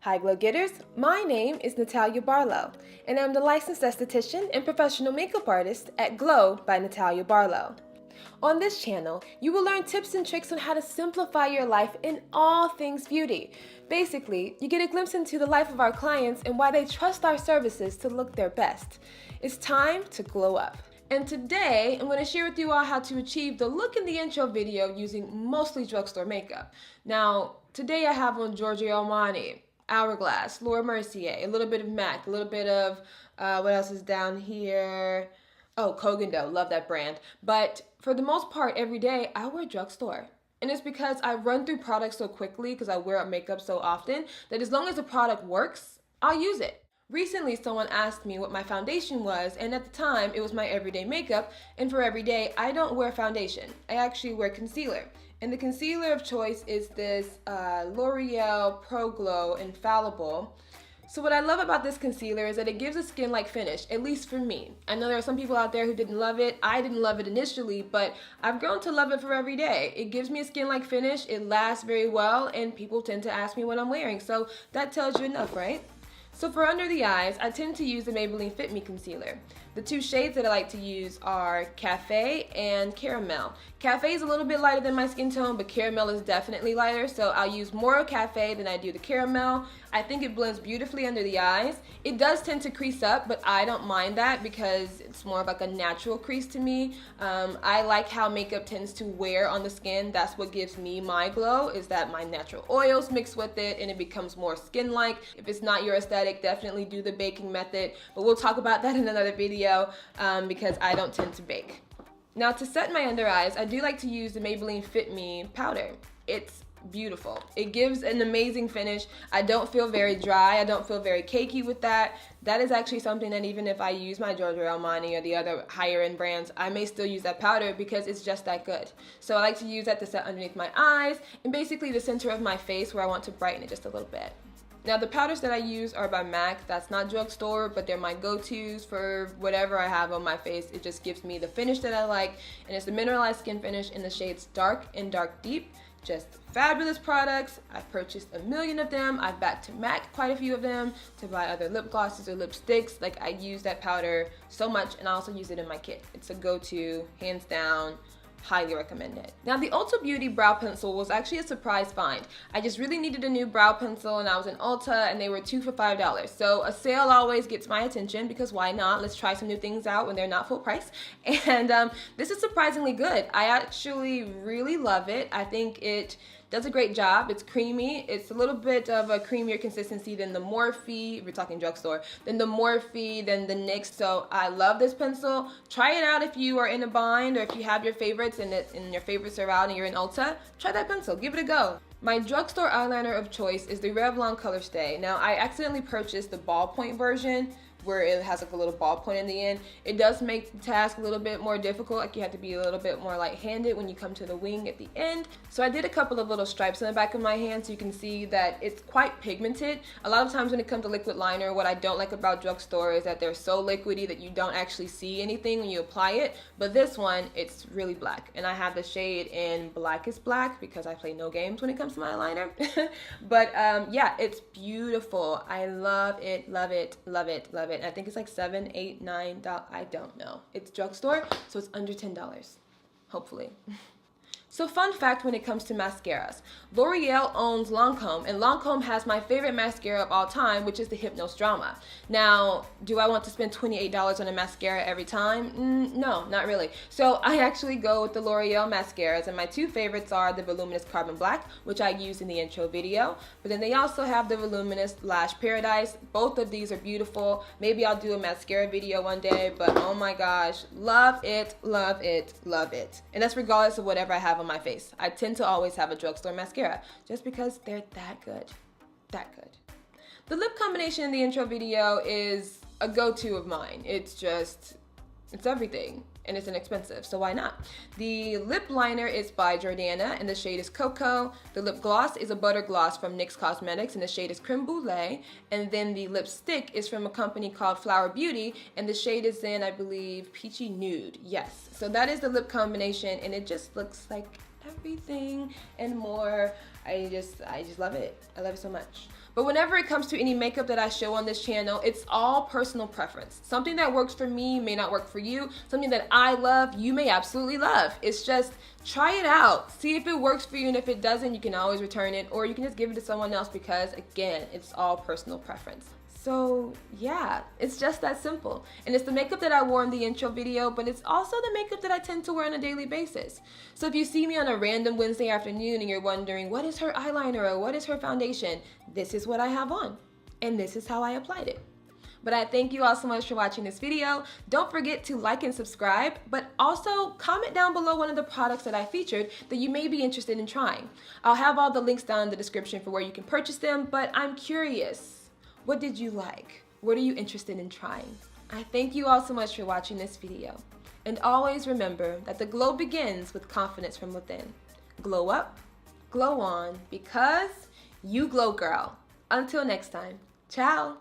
Hi Glow Getters, my name is Natalia Barlow, and I'm the licensed esthetician and professional makeup artist at Glow by Natalia Barlow. On this channel, you will learn tips and tricks on how to simplify your life in all things beauty. Basically, you get a glimpse into the life of our clients and why they trust our services to look their best. It's time to glow up. And today, I'm going to share with you all how to achieve the look in the intro video using mostly drugstore makeup. Now, today I have on Giorgio Armani, Hourglass, Laura Mercier, a little bit of MAC, a little bit of, what else is down here? Oh, Kogan Dough, love that brand. But for the most part, every day, I wear drugstore. And it's because I run through products so quickly because I wear up makeup so often that as long as the product works, I'll use it. Recently, someone asked me what my foundation was, and at the time, it was my everyday makeup, and for every day, I don't wear foundation. I actually wear concealer. And the concealer of choice is this L'Oreal Pro Glow Infallible. So what I love about this concealer is that it gives a skin-like finish, at least for me. I know there are some people out there who didn't love it. I didn't love it initially, but I've grown to love it for every day. It gives me a skin-like finish, it lasts very well, and people tend to ask me what I'm wearing. So that tells you enough, right? So for under the eyes, I tend to use the Maybelline Fit Me Concealer. The two shades that I like to use are Cafe and Caramel. Cafe is a little bit lighter than my skin tone, but Caramel is definitely lighter, so I'll use more of Cafe than I do the Caramel. I think it blends beautifully under the eyes. It does tend to crease up, but I don't mind that because it's more of like a natural crease to me. I like how makeup tends to wear on the skin. That's what gives me my glow, is that my natural oils mix with it and it becomes more skin-like. If it's not your aesthetic, definitely do the baking method, but we'll talk about that in another video because I don't tend to bake. Now to set my under eyes, I do like to use the Maybelline Fit Me powder. It's beautiful. It gives an amazing finish. I don't feel very dry. I don't feel very cakey with that. That is actually something that even if I use my Giorgio Armani or the other higher end brands, I may still use that powder because it's just that good. So I like to use that to set underneath my eyes and basically the center of my face where I want to brighten it just a little bit. Now the powders that I use are by MAC. That's not drugstore, but they're my go-tos for whatever I have on my face. It just gives me the finish that I like, and it's the mineralized skin finish in the shades Dark and Dark Deep. Just fabulous products. I've purchased a million of them. I've backed to MAC quite a few of them to buy other lip glosses or lipsticks. Like, I use that powder so much, and I also use it in my kit. It's a go-to, hands down. Highly recommend it. Now the Ulta Beauty brow pencil was actually a surprise find. I just really needed a new brow pencil and I was in Ulta and they were 2 for $5. So a sale always gets my attention because why not? Let's try some new things out when they're not full price. And this is surprisingly good. I actually really love it. I think it does a great job. It's creamy. It's a little bit of a creamier consistency than the Morphe, if we're talking drugstore, than the Morphe, than the NYX. So I love this pencil. Try it out if you are in a bind or if you have your favorites and your favorites are out and you're in Ulta. Try that pencil. Give it a go. My drugstore eyeliner of choice is the Revlon Color Stay. Now I accidentally purchased the ballpoint version where it has like a little ballpoint in the end. It does make the task a little bit more difficult. Like you have to be a little bit more light-handed when you come to the wing at the end. So I did a couple of little stripes on the back of my hand so you can see that it's quite pigmented. A lot of times when it comes to liquid liner, what I don't like about drugstore is that they're so liquidy that you don't actually see anything when you apply it. But this one, it's really black. And I have the shade in Blackest Black because I play no games when it comes to my eyeliner. But yeah, it's beautiful. I love it, love it, love it, love it. I think it's like $7, $8, $9, I don't know. It's drugstore, so it's under $10, hopefully. So fun fact when it comes to mascaras. L'Oreal owns Lancome, and Lancome has my favorite mascara of all time, which is the Hypnose Drama. Now, do I want to spend $28 on a mascara every time? No, not really. So I actually go with the L'Oreal mascaras, and my two favorites are the Voluminous Carbon Black, which I used in the intro video, but then they also have the Voluminous Lash Paradise. Both of these are beautiful. Maybe I'll do a mascara video one day, but oh my gosh, love it, love it, love it. And that's regardless of whatever I have on my face. I tend to always have a drugstore mascara just because they're that good. That good. The lip combination in the intro video is a go-to of mine. It's everything. And it's inexpensive, so why not? The lip liner is by Jordana and the shade is Cocoa. The lip gloss is a butter gloss from NYX Cosmetics and the shade is Creme Brulee. And then the lipstick is from a company called Flower Beauty and the shade is in, I believe, Peachy Nude. Yes, so that is the lip combination and it just looks like everything and more. I just love it. I love it so much. But whenever it comes to any makeup that I show on this channel, it's all personal preference. Something that works for me may not work for you. Something that I love, you may absolutely love. It's just try it out. See if it works for you, and if it doesn't, you can always return it, or you can just give it to someone else because, again, it's all personal preference. So yeah, it's just that simple. And it's the makeup that I wore in the intro video, but it's also the makeup that I tend to wear on a daily basis. So if you see me on a random Wednesday afternoon and you're wondering, what is her eyeliner or what is her foundation? This is what I have on, and this is how I applied it. But I thank you all so much for watching this video. Don't forget to like and subscribe, but also comment down below one of the products that I featured that you may be interested in trying. I'll have all the links down in the description for where you can purchase them, but I'm curious. What did you like? What are you interested in trying? I thank you all so much for watching this video. And always remember that the glow begins with confidence from within. Glow up, glow on, because you glow, girl. Until next time, ciao.